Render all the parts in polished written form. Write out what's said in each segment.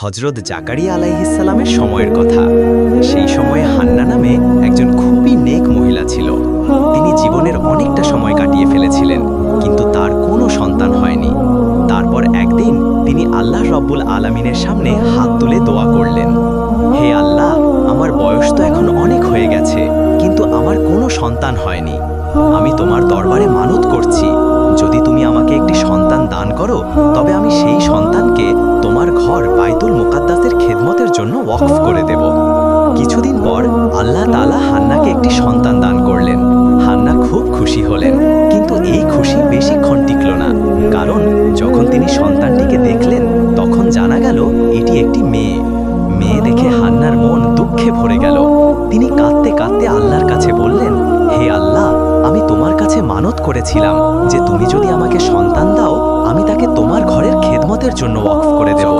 হজরত জাকারিয়া আলাইহিসসালামের সময়ের কথা। সেই সময়ে হান্না নামে একজন খুবই নেক মহিলা ছিল। তিনি জীবনের অনেকটা সময় কাটিয়ে ফেলেছিলেন, কিন্তু তার কোনো সন্তান হয়নি। তারপর একদিন তিনি আল্লাহ রব্বুল আলামিনের সামনে হাত তুলে দোয়া করলেন, হে আল্লাহ, আমার বয়স তো এখন অনেক হয়ে গেছে, কিন্তু আমার কোনো সন্তান হয়নি। আমি তোমার দরবারে মানত করছি, যদি তুমি আমাকে একটি সন্তান দান করো, তবে আমি সেই সন্তানকে তোমার ঘর বাইতুল মুকাদ্দাসের খেদমতের জন্য ওয়াকফ করে দেব। কিছুদিন পর আল্লাহ তাআলা হান্নাকে একটি সন্তান দান করলেন। হান্না খুব খুশি হলেন, কিন্তু এই খুশি বেশিক্ষণ টিকল না। কারণ যখন তিনি সন্তানটিকে দেখলেন, তখন জানা গেল এটি একটি মেয়ে। মেয়ে দেখে হান্নার মন দুঃখে ভরে গেল। তিনি কাঁদতে কাঁদতে আল্লাহর কাছে বললেন, হে আল্লাহ, আমি তোমার কাছে মানত করেছিলাম যে তুমি যদি আমাকে সন্তান দাও, আমি তাকে তোমার ঘরের খেদমতের জন্য ওয়াকফ করে দেব।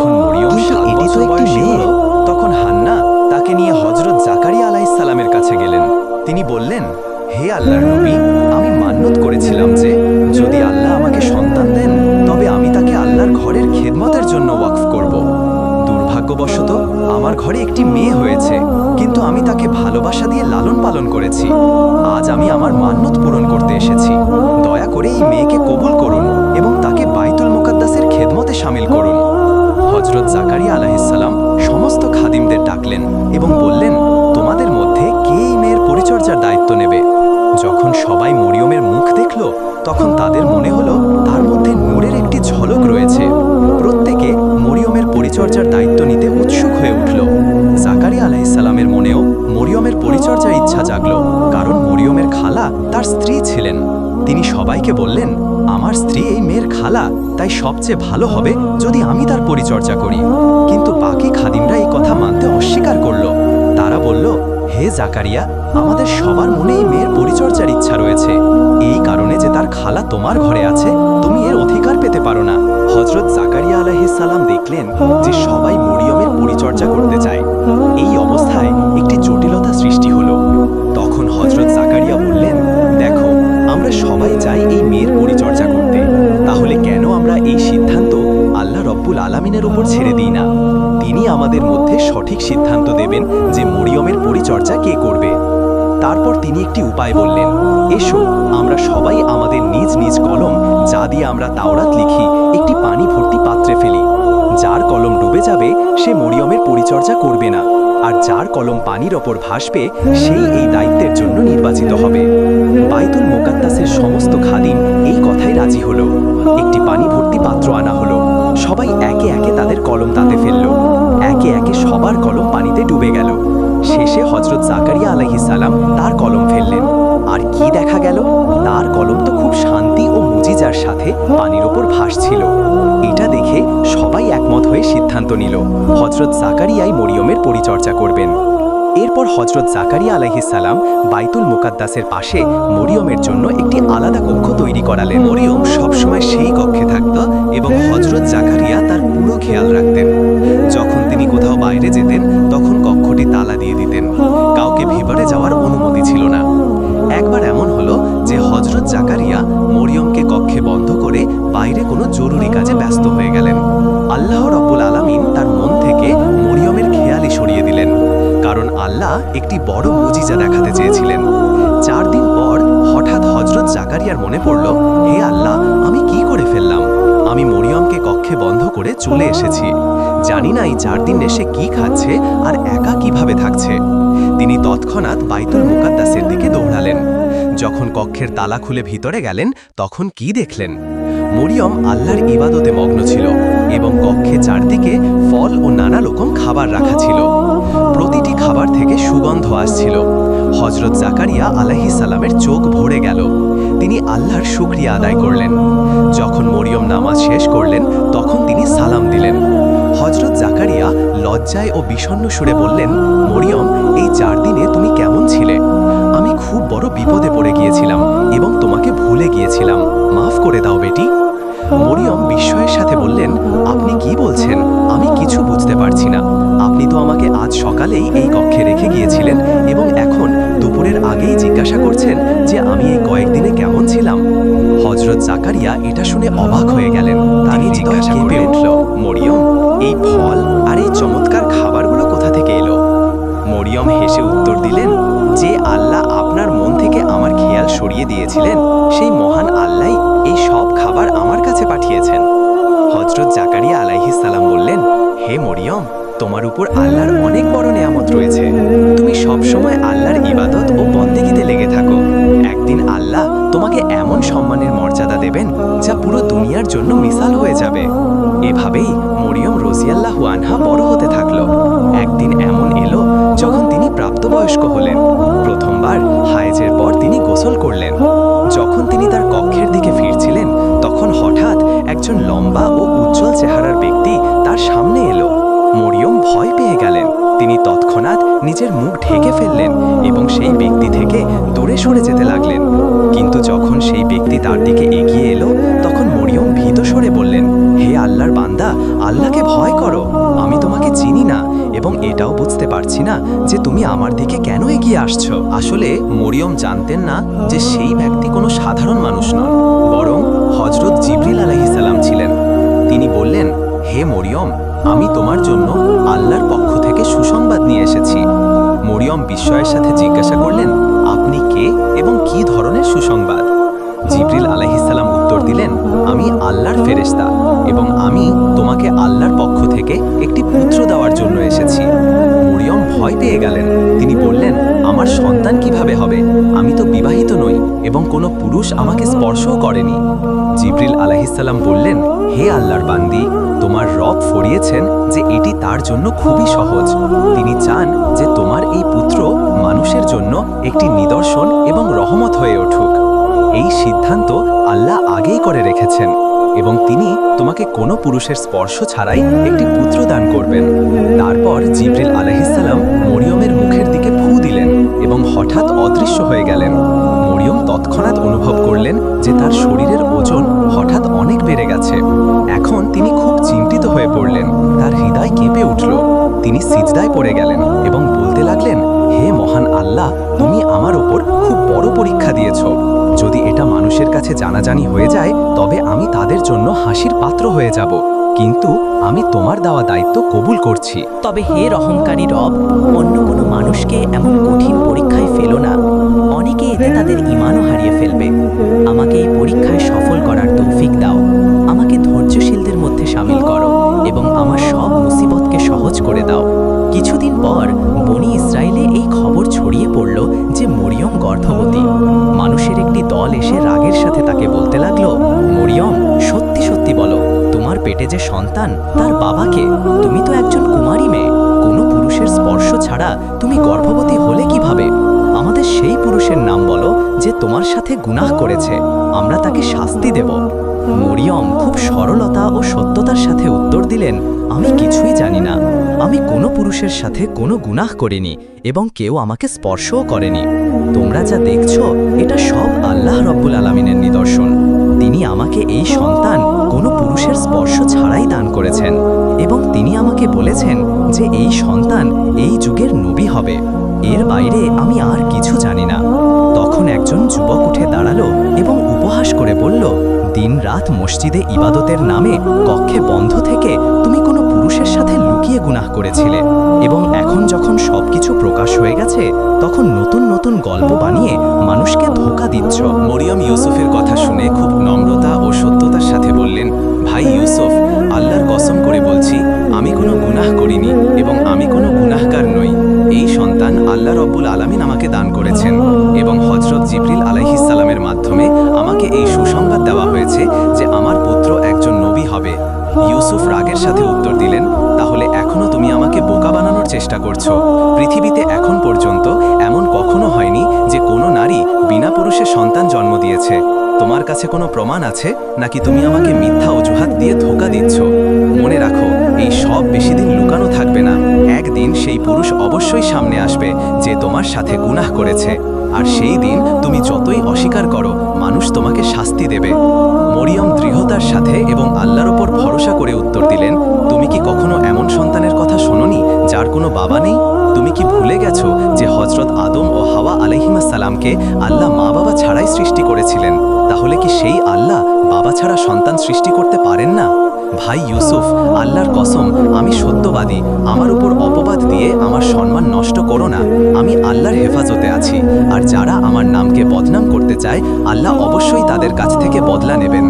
কিন্তু এটি তো একটি মেয়ে। তখন হান্না তাকে নিয়ে হযরত জাকারিয়া আলাইহিসসালামের কাছে গেলেন। তিনি বললেন, হে আল্লাহর নবী, আমি মান্নত করেছিলাম যে যদি আল্লাহ আমাকে সন্তান দেন, তবে আমি তাকে আল্লাহর ঘরের খেদমতের জন্য ওয়াকফ করব। দুর্ভাগ্যবশত আমার ঘরে একটি মেয়ে হয়েছে, কিন্তু আমি তাকে ভালোবাসা দিয়ে লালন পালন করেছি। আজ আমি আমার মান্নত পূরণ করতে এসেছি। দয়া করে এই মেয়েকে কবুল করুন এবং তাকে বাইতুল মুকাদ্দাসের খেদমতে শামিল করুন। হযরত জাকারিয়া আলাইহিসসালাম সমস্ত খাদিমদের ডাকলেন এবং বললেন, তোমাদের মধ্যে কে এই মেয়ের পরিচর্যার দায়িত্ব নেবে? যখন সবাই মরিয়মের মুখ দেখল, তখন তাদের মনে হলো তার মধ্যে নূরের একটি ঝলক রয়েছে। প্রত্যেকে মরিয়মের পরিচর্যার দায়িত্ব নিতে উৎসুক হয়ে উঠল। জাকারিয়া আলাইহিসসালামের মনেও মরিয়মের পরিচর্যার ইচ্ছা জাগল, কারণ মরিয়মের খালা তার স্ত্রী ছিলেন। তিনি সবাইকে বললেন, আমার স্ত্রী এই মেয়ের খালা, তাই সবচেয়ে ভালো হবে যদি আমি তার পরিচর্যা করি। কিন্তু বাকি খাদিমরা এই কথা মানতে অস্বীকার করল। তারা বলল, হে জাকারিয়া, আমাদের সবার মনে এই মেয়ের পরিচর্যার ইচ্ছা রয়েছে। এই কারণে যে তার খালা তোমার ঘরে আছে, তুমি এর অধিকার পেতে পারো না। হযরত জাকারিয়া আলাইহিসসালাম দেখলেন যে সবাই মরিয়মের পরিচর্যা করতে চায়। এই অবস্থায় একটি জটিলতা সৃষ্টি হলো। তখন হযরত জাকারিয়া বললেন, দেখো, আমরা সবাই চাই এই মেয়ের পরিচর্যা করতে, তাহলে কেন আমরা এই সিদ্ধান্ত আল্লাহ রব্বুল আলামিনের উপর ছেড়ে দিই না? তিনি আমাদের মধ্যে সঠিক সিদ্ধান্ত দেবেন যে মরিয়মের পরিচর্যা কে করবে। তারপর তিনি একটি উপায় বললেন, এসো আমরা সবাই আমাদের নিজ নিজ কলম, যা দিয়ে আমরা তাওরাত লিখি, একটি পানি ভর্তি পাত্রে ফেলি। যার কলম ডুবে যাবে সে মরিয়মের পরিচর্যা করবে না, আর যার কলম পানির ওপর ভাসবে সেই এই দায়িত্বের জন্য নির্বাচিত হবে। বাইতুল মুকাদ্দাসের সমস্ত খাদিম এই কথাই রাজি হলো। একটি পানি ভর্তি পাত্র আনা হলো। সবাই একে একে তাদের কলম তাতে ফেলল। একে একে সবার কলম পানিতে ডুবে গেল। শেষে হযরত জাকারিয়া আলাইহিসসালাম তার কলম ফেললেন। আর কি দেখা গেল? তার কলম তো খুব শান্তি ও মুজিজার সাথে পানির ওপর ভাসছিল। এটা দেখে সবাই একমত হয়ে সিদ্ধান্ত নিল, হযরত জাকারিয়াই মরিয়মের পরিচর্যা করবেন। এরপর হযরত জাকারিয়া আলাইহিসসালাম বাইতুল মুকাদ্দাসের পাশে মরিয়মের জন্য একটি আলাদা কক্ষ তৈরি করালেন। মরিয়ম সবসময় সেই কক্ষে থাকত এবং হযরত জাকারিয়া তার পুরো খেয়াল রাখতেন। যখন তিনি কোথাও বাইরে যেতেন, তখন কক্ষটি তালা দিয়ে দিতেন। কাউকে ভিতরে যাওয়ার অনুমতি ছিল না। একবার এমন হলো যে হযরত জাকারিয়া মরিয়মকে কক্ষে বন্ধ করে বাইরে কোনো জরুরি কাজে ব্যস্ত হয়ে গেলেন। আল্লাহ রব্বুল আলামিন তার মন থেকে মরিয়মের খেয়ালই সরিয়ে দিলেন, কারণ আল্লাহ একটি বড় মুজিজা দেখাতে চেয়েছিলেন। 4 দিন পর হঠাৎ হযরত জাকারিয়ার মনে পড়ল, হে আল্লাহ, আমি কি করে ফেললাম? আমি মরিয়মকে কক্ষে বন্ধ করে চলে এসেছি। জানি না এই 4 দিন সে কি খাচ্ছে আর একা কিভাবে থাকছে। তিনি তৎক্ষণাৎ বাইতুল মুকাদ্দাসের দিকে দৌড়ালেন। যখন কক্ষের তালা খুলে ভিতরে গেলেন, তখন কি দেখলেন? মরিয়ম আল্লাহর ইবাদতে মগ্ন ছিল এবং কক্ষে চারদিকে ফল ও নানা রকম খাবার রাখা ছিল। প্রতিটি খাবার থেকে সুগন্ধ আসছিল। হযরত জাকারিয়া আলাইহিসসালামের চোখ ভরে গেল। তিনি আল্লাহর শুকরিয়া আদায় করলেন। যখন মরিয়ম নামাজ শেষ করলেন, তখন তিনি সালাম দিলেন। হযরত জাকারিয়া লজ্জায় ও বিষণ্ণ সুরে বললেন, মরিয়ম, এই 4 দিনে তুমি কেমন ছিলে? আমি খুব বড় বিপদে পড়ে গিয়েছিলাম এবং তোমাকে ভুলে গিয়েছিলাম। মাফ করে দাও বেটি। মরিয়ম বিস্ময়ের সাথে বললেন, আপনি কি বলছেন? আমি কিছু বুঝতে পারছি না। আপনি তো আমাকে আজ সকালেই এই কক্ষে রেখে গিয়েছিলেন এবং এখন দুপুরের আগেই জিজ্ঞাসা করছেন যে আমি এই কয়েকদিনে কেমন ছিলাম। হযরত জাকারিয়া এটা শুনে অবাক হয়ে গেলেন। তিনি জিজ্ঞাসা করে উঠল, মরিয়ম, এই ফল আর এই মরিয়ম হেসে উত্তর দিলেন, যে আল্লাহ আপনার মন থেকে আমার খেয়াল সরিয়ে দিয়েছিলেন, সেই মহান আল্লাহই এই সব খাবার আমার কাছে পাঠিয়েছেন। হযরত জাকারিয়া আলাইহিস সালাম বললেন, হে মরিয়ম, তোমার উপর আল্লাহর অনেক বড় নেয়ামত রয়েছে। তুমি সব সময় আল্লাহর ইবাদত ও বন্দেগীতে লেগে থাকো। একদিন আল্লাহ তোমাকে এমন সম্মানের মর্যাদা দেবেন যা পুরো দুনিয়ার জন্য মিসাল হয়ে যাবে। এভাবেই মরিয়ম রাদিয়াল্লাহু আনহা বড় হতে থাকলো। একদিন এমন এলো যখন তিনি প্রাপ্তবয়স্ক হলেন। প্রথমবার হায়েজের পর তিনি গোসল করলেন। যখন তিনি তার কক্ষের দিকে ফিরছিলেন, তখন হঠাৎ একজন লম্বা ও উজ্জ্বল চেহারার ব্যক্তি তার সামনে এলো। মরিয়ম ভয় পেয়ে গেলেন। তিনি তৎক্ষণাৎ নিজের মুখ ঢেকে ফেললেন এবং সেই ব্যক্তি থেকে দূরে সরে যেতে লাগলেন। কিন্তু যখন সেই ব্যক্তি তার দিকে এগিয়ে এলো, তখন মরিয়ম ভীত স্বরে বললেন, হে আল্লাহর বান্দা, আল্লাহকে ভয় করো। আমি তোমাকে চিনি না এবং এটাও বুঝতে পারছি না যে তুমি আমার দিকে কেন এগিয়ে আসছো। আসলে মরিয়ম জানতেন না যে সেই ব্যক্তি কোনো সাধারণ মানুষ নন, বরং হযরত জিবরিল আলাইহিস সালাম ছিলেন। তিনি বললেন, হে মরিয়ম, আমি তোমার জন্য আল্লাহর পক্ষ থেকে সুসংবাদ নিয়ে এসেছি। মরিয়ম বিস্ময়ের সাথে জিজ্ঞাসা করলেন, আপনি কে এবং কী ধরনের সুসংবাদ? জিবরিল আলাইহিস সালাম উত্তর দিলেন, আমি আল্লাহর ফেরেশতা এবং আমি তোমাকে আল্লাহর পক্ষ থেকে একটি পুত্র দেওয়ার জন্য এসেছি। মরিয়ম ভয় পেয়ে গেলেন। তিনি বললেন, আমার সন্তান কিভাবে হবে? আমি তো বিবাহিত নই এবং কোনো পুরুষ আমাকে স্পর্শও করেনি। জিবরিল আলাইহিস সালাম বললেন, হে আল্লাহর বান্দি, তোমার রব ফরিয়েছেন যে এটি তার জন্য খুবই সহজ। তিনি চান যে তোমার এই পুত্র মানুষের জন্য একটি নিদর্শন এবং রহমত হয়ে উঠুক। এই সিদ্ধান্ত আল্লাহ আগেই করে রেখেছেন এবং তিনি তোমাকে কোনো পুরুষের স্পর্শ ছাড়াই একটি পুত্র দান করবেন। তারপর জিবরিল আলাইহিস সালাম মরিয়মের মুখের দিকে ফু দিলেন এবং হঠাৎ অদৃশ্য হয়ে গেলেন। মরিয়ম তৎক্ষণাৎ অনুভব করলেন যে তার শরীরের ওজন হঠাৎ অনেক বেড়ে গেছে। এখন তিনি খুব চিন্তিত হয়ে পড়লেন। তার হৃদয় কেঁপে উঠল। তিনি সিজদায় পড়ে গেলেন এবং বলতে লাগলেন, হে মহান আল্লাহ, তুমি আমার ওপর খুব বড় পরীক্ষা দিয়েছ। যদি এটা মানুষের কাছে জানাজানি হয়ে যায়, তবে আমি তাদের জন্য হাসির পাত্র হয়ে যাব। কিন্তু আমি তোমার দেওয়া দায়িত্ব কবুল করছি। তবে হে রহমকারী রব, অন্য কোনো মানুষকে এমন কঠিন পরীক্ষায় ফেলো না। অনেকে এতে তাদের ঈমানও হারিয়ে ফেলবে। আমাকে এই পরীক্ষায় সফল করার তৌফিক দাও। আমাকে ধৈর্যশীলদের মধ্যে শামিল করো এবং আমার সব মুসিবতকে সহজ করে দাও। কিছুদিন পর বনি ইসরায়েলে এই খবর ছড়িয়ে পড়ল যে মরিয়ম গর্ভবতী। মানুষের একটি দল এসে রাগের সাথে তাকে বলতে লাগলো, মরিয়ম, সত্যি সত্যি বলো, তোমার পেটে যে সন্তান তার বাবাকে? তুমি তো একজন কুমারী মেয়ে। কোনো পুরুষের স্পর্শ ছাড়া তুমি গর্ভবতী হলে কিভাবে? আমাদের সেই পুরুষের নাম বলো যে তোমার সাথে গুনাহ করেছে, আমরা তাকে শাস্তি দেব। মরিয়ম খুব সরলতা ও সত্যতার সাথে উত্তর দিলেন, আমি কিছুই জানি না। আমি কোনো পুরুষের সাথে কোনো গুনাহ করিনি এবং কেউ আমাকে স্পর্শও করেনি। তোমরা যা দেখছো এটা সব আল্লাহ রব্বুল আলামিনের নিদর্শন। তিনি আমাকে এই সন্তান কোনো পুরুষের স্পর্শ ছাড়াই দান করেছেন এবং তিনি আমাকে বলেছেন যে এই সন্তান এই যুগের নবী হবে। এর বাইরে আমি আর কিছু জানি না। তখন একজন যুবক উঠে দাঁড়ালো এবং উপহাস করে বলল, দিন-রাত মসজিদে ইবাদতের নামে কক্ষে বন্ধ থেকে তুমি কোনো পুরুষের সাথে লুকিয়ে গুনাহ করেছিলে এবং এখন যখন সবকিছু প্রকাশ হয়ে গেছে, তখন নতুন নতুন গল্প বানিয়ে মানুষকে ধোঁকা দিচ্ছ। মরিয়ম ইউসুফের কথা শুনে খুব নম্রতা ও সত্যতার সাথে বললেন, ভাই ইউসুফ, আল্লাহর কসম করে বলছি, আমি কোনো গুনাহ করিনি এবং আমি কোনো গুনাহগার নই। এই সন্তান আল্লাহ রব্বুল আলামিন আমাকে দান করেছেন এবং হযরত জিবরিল আলাইহিস সালামের মাধ্যমে আমাকে এই সুসংবাদ দেওয়া হয়েছে যে আমার পুত্র একজন নবী হবে। ইউসুফ রাগের সাথে উত্তর দিলেন, তাহলে এখনো তুমি আমাকে বোকা বানানোর চেষ্টা করছো। পৃথিবীতে এখন পর্যন্ত এমন কখনো হয়নি যে কোনো নারী বিনা পুরুষে সন্তান জন্ম দিয়েছে। তোমার কাছে কোনো প্রমাণ আছে নাকি তুমি আমাকে মিথ্যা অজুহাত দিয়ে ধোঁকা দিচ্ছ? মনে রাখো, এই সব বেশি দিন লুকানো থাকবে না। একদিন সেই পুরুষ অবশ্যই সামনে আসবে যে তোমার সাথে গুনাহ করেছে, আর সেই দিন তুমি যতই অস্বীকার করো, মানুষ তোমাকে শাস্তি দেবে। মরিয়ম দৃঢ়তার সাথে এবং আল্লাহর ওপর ভরসা করে উত্তর দিলেন, তুমি কি কখনো এমন সন্তানের কথা শোনোনি যার কোনো বাবা নেই? তুমি কি ভুলে গেছো যে হযরত আদম ও হাওয়া আলাইহিস সালামকে আল্লাহ মা বাবা ছাড়াই সৃষ্টি করেছিলেন? তাহলে কি সেই আল্লাহ বাবা ছাড়া সন্তান সৃষ্টি করতে পারেন না? ভাই ইউসুফ, আল্লাহর কসম, আমি সত্যবাদী। আমার উপর অপবাদ দিয়ে দিয়ে আমার সম্মান নষ্ট করো না। আমি আল্লাহর হেফাজতে আছি, আর যারা আমার নামকে বদনাম করতে চায় আল্লাহ অবশ্যই তাদের কাছ থেকে বদলা নেবেন।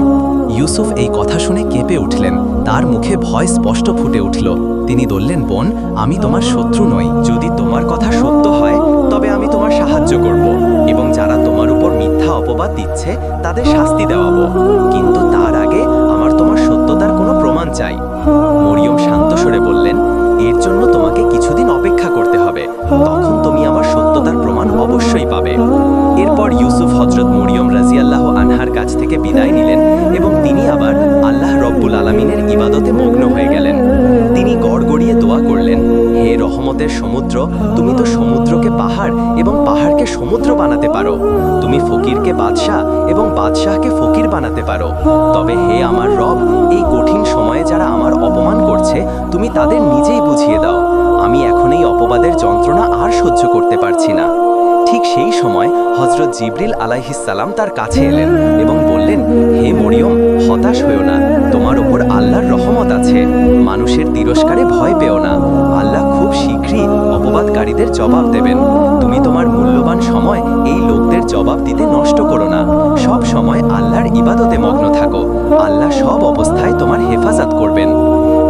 ইউসুফ এই কথা শুনে কেঁপে উঠলেন। তার মুখে ভয় স্পষ্ট ফুটে উঠল। তিনি বললেন, বোন, আমি তোমার শত্রু নই। যদি তোমার কথা সত্য হয় তবে আমি তোমার সাহায্য করব এবং যারা তোমার উপর মিথ্যা অপবাদ দিচ্ছে তাদের শাস্তি দেওয়াবো, কিন্তু তার আগে আমার তোমার সত্যতার কোনো প্রমাণ চাই। মরিয়ম শান্ত স্বরে বললেন, এর জন্য তোমাকে কিছুদিন অপেক্ষা করতে হবে, তখন তুমি আমার সত্যতার প্রমাণ অবশ্যই পাবে। এরপর ইউসুফ হযরত মরিয়ম রাদিয়াল্লাহু আনহার কাছ থেকে বিদায় নিলেন এবং তিনি আবার আল্লাহ রব্বুল আলামিনের ইবাদতে মগ্ন হয়ে গেলেন। তিনি গড়গড়িয়ে দোয়া করলেন, হে রহমতের সমুদ্র, তুমি তো সমুদ্রকে পাহাড় এবং পাহাড়কে সমুদ্র বানাতে পারো। তুমি ফকিরকে বাদশাহ এবং বাদশাহকে ফকির বানাতে পারো। তবে হে আমার রব, এই কঠিন সময়ে যারা আমার অপমান করছে তুমি তাদের নিজেই বুঝিয়ে দাও। আমি এখন এই অপবাদের যন্ত্রণা আর সহ্য করতে পারছি না। ঠিক সেই সময় হযরত জিবরিল আলাইহিস সালাম তার কাছে এলেন এবং বললেন, হে মরিয়ম, হতাশ হয়ো না, তোমার উপর আল্লাহর রহমত আছে। মানুষের তিরস্কারে ভয় পেও না, আল্লাহ খুব শীঘ্রই অপবাদকারীদের জবাব দেবেন। তুমি তোমার মূল্যবান সময় এই লোকদের জবাব দিতে নষ্ট করো না। সব সময় আল্লাহর ইবাদতে মগ্ন থাকো, আল্লাহ সব অবস্থায় তোমার হেফাজত করবেন।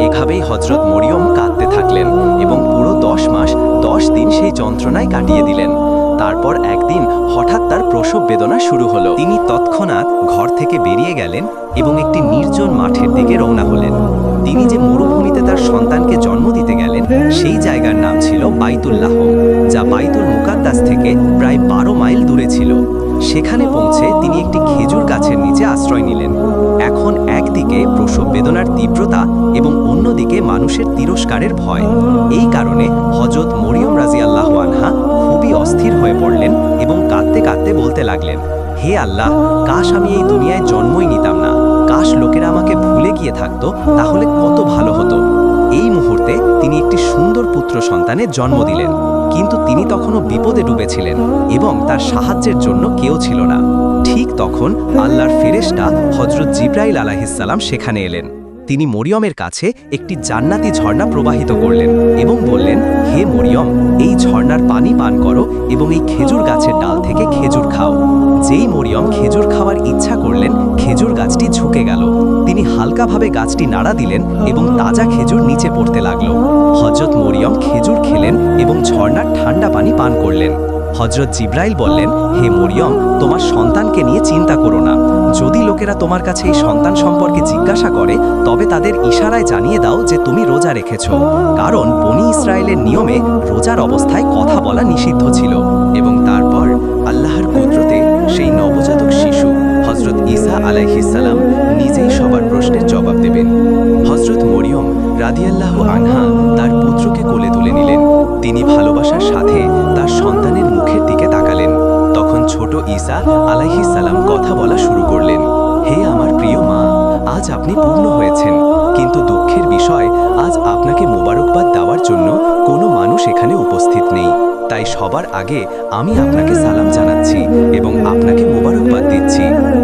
এভাবেই হযরত মরিয়ম কাঁদতে থাকলেন এবং পুরো 10 মাস 10 দিন সেই যন্ত্রণায় কাটিয়ে দিলেন। তারপর একদিন হঠাৎ তার প্রসব বেদনা শুরু হলো। তিনি তৎক্ষণাৎ ঘর থেকে বেরিয়ে গেলেন এবং একটি নির্জন মাঠের দিকে রওনা হলেন। তিনি যে মরুভূমিতে তার সন্তানকে জন্ম দিতে গেলেন সেই জায়গার নাম ছিল বাইতুল্লাহ, যা বাইতুল মুকাদ্দাস থেকে প্রায় 12 মাইল দূরে ছিল। সেখানে পৌঁছে তিনি একটি খেজুর গাছের নিচে আশ্রয় নিলেন। এখন একদিকে প্রসব বেদনার তীব্রতা এবং অন্যদিকে মানুষের তিরস্কারের ভয়। এই কারণে হযরত মরিয়ম রাদিয়াল্লাহু আনহা খুবই অস্থির হয়ে পড়লেন এবং কাঁদতে কাঁদতে বলতে লাগলেন, হে আল্লাহ, কাশ আমি এই দুনিয়ায় জন্মই নিতাম না। কাশ লোকেরা আমাকে ভুলে গিয়ে থাকতো, তাহলে কত ভালো হতো। এই মুহূর্তে তিনি একটি সুন্দর পুত্র সন্তানের জন্ম দিলেন, কিন্তু তিনি তখনও বিপদে ডুবেছিলেন এবং তার সাহায্যের জন্য কেউ ছিল না। ঠিক তখন আল্লাহর ফেরেশতা হযরত জিবরাইল আলাইহিস সালাম সেখানে এলেন। তিনি মরিয়মের কাছে একটি জান্নাতি ঝর্ণা প্রবাহিত করলেন এবং বললেন, হে মরিয়ম, এই ঝর্ণার পানি পান করো এবং এই খেজুর গাছের ডাল থেকে খেজুর খাও। যেই মরিয়ম খেজুর খাওয়ার ইচ্ছা করলেন, খেজুর গাছটি ঝুঁকে গেল। তিনি হালকাভাবে গাছটি নাড়া দিলেন এবং তাজা খেজুর নিচে পড়তে লাগলো। হযরত মরিয়ম খেজুর খেলেন এবং ঝর্ণার ঠান্ডা পানি পান করলেন। হযরত জিবরাইল বললেন, হে মরিয়ম, তোমার সন্তানকে নিয়ে চিন্তা করো না। যদি লোকেরা তোমার কাছে এই সন্তান সম্পর্কে জিজ্ঞাসা করে তবে তাদের ইশারায় জানিয়ে দাও যে তুমি রোজা রেখেছো, কারণ বনি ইসরায়েলের নিয়মে রোজার অবস্থায় কথা বলা নিষিদ্ধ ছিল। এবং তারপর আল্লাহর কুদরতে সেই নবজাতক শিশু হযরত ঈসা আলাইহিস সালাম নিজেই সবার প্রশ্নের জবাব দেবেন। হযরত মরিয়ম রাদিয়াল্লাহু আনহা তার পুত্রকে কোলে তুলে নিলেন। তিনি ভালোবাসার সাথে তার সন্তানের মুখের দিকে তাকালেন। তখন ছোট ঈসা আলাইহিস সালাম কথা বলা শুরু করলেন, হে আমার প্রিয় মা, আজ আপনি পূর্ণ হয়েছেন, কিন্তু দুঃখের বিষয় আজ আপনাকে মোবারকবাদ দেওয়ার জন্য কোনো মানুষ এখানে উপস্থিত নেই। তাই সবার আগে আমি আপনাকে সালাম জানাচ্ছি এবং আপনাকে মোবারকবাদ দিচ্ছি।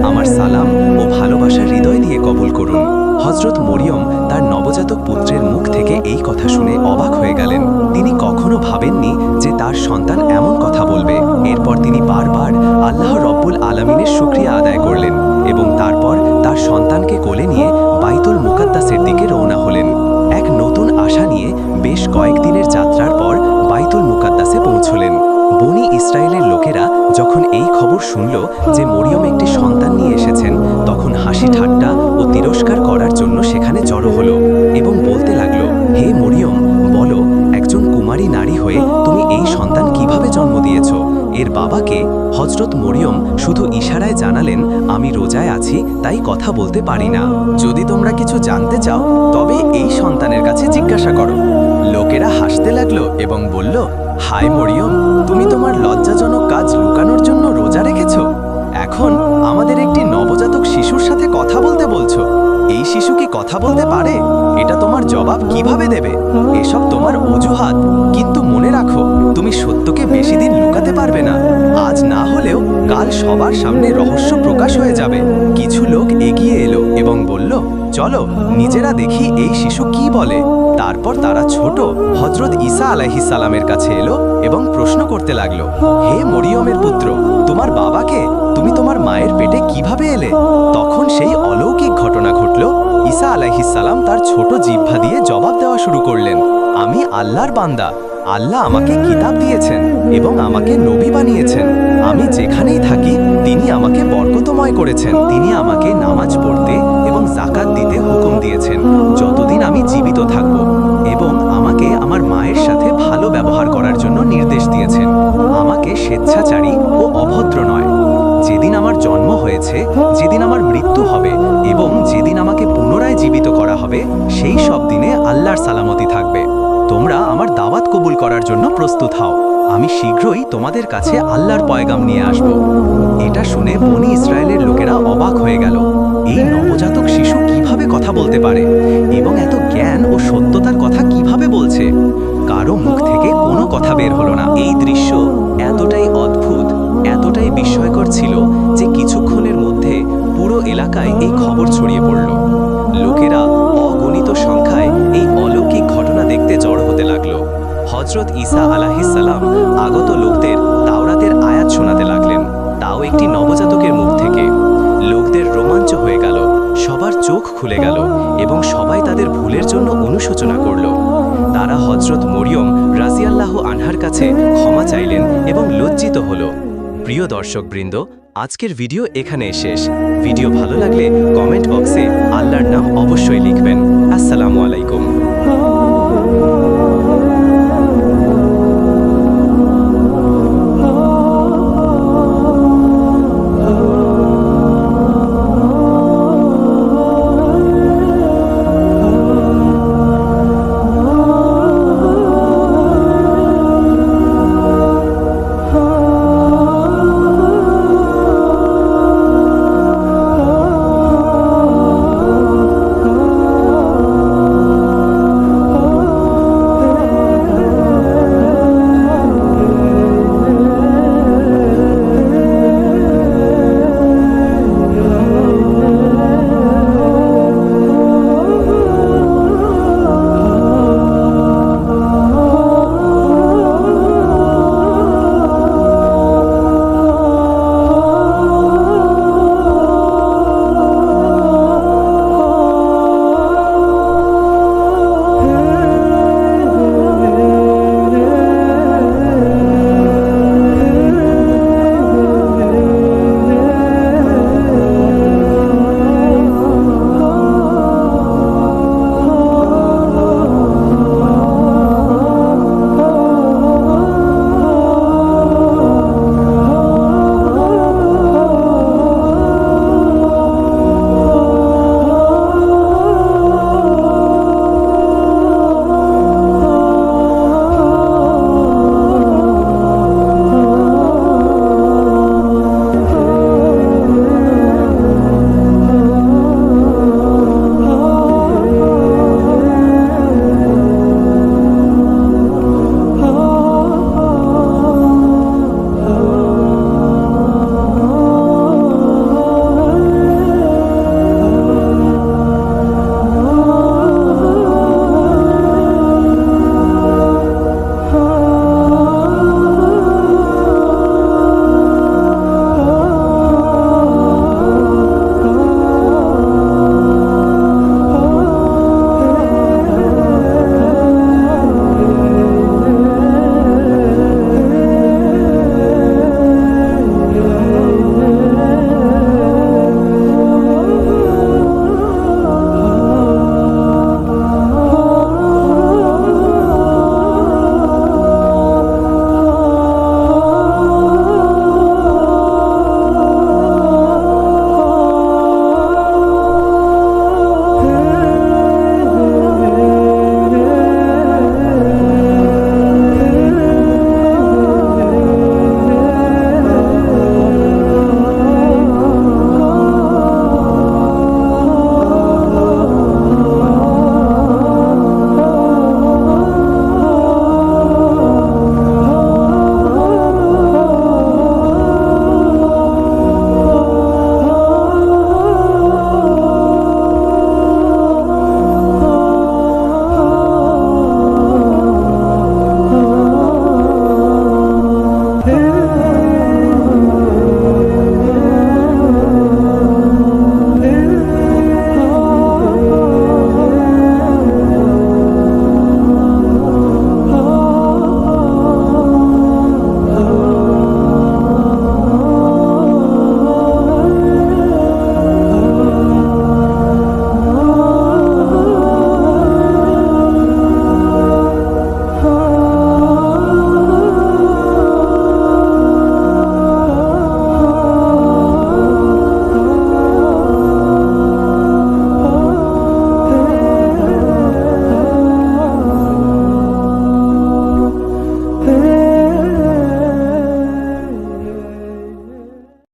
আমার সালাম ও ভালোবাসা হৃদয় দিয়ে কবুল করুন। হযরত মরিয়ম তার নবজাতক পুত্রের মুখ থেকে এই কথা শুনে অবাক হয়ে গেলেন। তিনি কখনো ভাবেননি যে তার সন্তান এমন কথা বলবে। এরপর তিনি বারবার আল্লাহ রব্বুল আলামিনের শুকরিয়া আদায় করলেন এবং তারপর তার সন্তানকে কোলে নিয়ে বাইতুল মুকাদ্দাসের দিকে রওনা হলেন। এক নতুন আশা নিয়ে বেশ কয়েকদিনের যাত্রার পর বাইতুল মুকাদ্দাসে পৌঁছলেন। বনি ইসরায়েলের লোকেরা যখন এই খবর শুনল যে মরিয়ম একটি সন্তান নিয়ে এসেছেন, তখন হাসি ঠাট্টা ও তিরস্কার করার জন্য সেখানে জড়ো হলো এবং বলতে লাগলো, হে মরিয়ম, বলো, একজন কুমারী নারী হয়ে তুমি এই সন্তান কিভাবে জন্ম দিয়েছ? এর বাবাকে? হযরত মরিয়ম শুধু ইশারায় জানালেন, আমি রোজায় আছি, তাই কথা বলতে পারি না। যদি তোমরা কিছু জানতে চাও তবে এই সন্তানের কাছে জিজ্ঞাসা করো। লোকেরা হাসতে লাগলো এবং বলল, হায় মরিয়ম, তুমি তোমার লজ্জাজনক কাজ লুকানোর জন্য রোজা রেখেছো, এখন আমাদের একটি নবজাতক শিশুর সাথে কথা বলতে বলছো। এই শিশু কি কথা বলতে পারে? এটা তোমার জবাব কিভাবে দেবে? এসব তোমার অজুহাত, কিন্তু মনে রাখো, তুমি সত্যকে বেশি দিন লুকাতে পারবে না। আজ না হলেও কাল সবার সামনে রহস্য প্রকাশ হয়ে যাবে। কিছু লোক এগিয়ে এলো এবং বলল, চলো নিজেরা দেখি এই শিশু কি বলে। তারপর তারা ছোট হযরত ঈসা আলাইহিস সালামের কাছে এলো এবং প্রশ্ন করতে লাগলো, হে মরিয়মের পুত্র, তোমার বাবাকে তুমি তোমার মায়ের পেটে কিভাবে এলে? তখন সেই অলৌকিক ঘটনা ঘটল। ঈসা আলাইহিস সালাম তার ছোট জিহ্বা দিয়ে জবাব দেওয়া শুরু করলেন, আমি আল্লাহর বান্দা। আল্লাহ আমাকে কিতাব দিয়েছেন এবং আমাকে নবী বানিয়েছেন। আমি যেখানেই থাকি তিনি আমাকে বরকতময় করেছেন। তিনি আমাকে নামাজ পড়তে এবং যাকাত দিতে হুকুম দিয়েছেন যতদিন আমি জীবিত থাকব, এবং আমাকে আমার মায়ের সাথে ভালো ব্যবহার করার জন্য নির্দেশ দিয়েছেন। আমাকে স্বেচ্ছাচারী ও অভদ্র নয়। যেদিন আমার জন্ম হয়েছে, যেদিন আমার মৃত্যু হবে এবং যেদিন আমাকে পুনরায় জীবিত করা হবে, সেই সব দিনে আল্লাহর সালামতি থাকবে। তোমরা আমার দাওয়াত কবুল করার জন্য প্রস্তুত হও। আমি শীঘ্রই তোমাদের কাছে আল্লাহর পয়গাম নিয়ে আসব। এটা শুনে বনি ইসরায়েলের লোকেরা অবাক হয়ে গেল। এই নবজাতক শিশু কিভাবে কথা বলতে পারে এবং এত জ্ঞান ও সত্যতার কথা কিভাবে বলছে? কারো মুখ থেকে কোনো কথা বের হলো না। এই দৃশ্য এতটাই অদ্ভুত, এতটাই বিস্ময়কর ছিল যে কিছুক্ষণের মধ্যে পুরো এলাকায় এই খবর ছড়িয়ে পড়ল। লোকেরা অগণিত সংখ্যায় এই অলৌকিক ঘটনা দেখতে জড়ো হতে লাগলো। হযরত ঈসা আলাইহিস সালাম আগত লোকদের তাওরাতের আয়াত শোনাতে লাগলেন, তাও একটি নবজাতকের মুখ থেকে। লোকদের রোমাঞ্চ হয়ে গেল, সবার চোখ খুলে গেল এবং সবাই তাদের ভুলের জন্য অনুশোচনা করল। তারা হযরত মরিয়ম রাদিয়াল্লাহু আনহার কাছে ক্ষমা চাইলেন এবং লজ্জিত হলো। প্রিয় দর্শকবৃন্দ, আজকের ভিডিও এখানে শেষ। ভিডিও ভালো লাগলে কমেন্ট বক্সে আল্লাহর নাম অবশ্যই লিখবেন। আসসালামু আলাইকুম।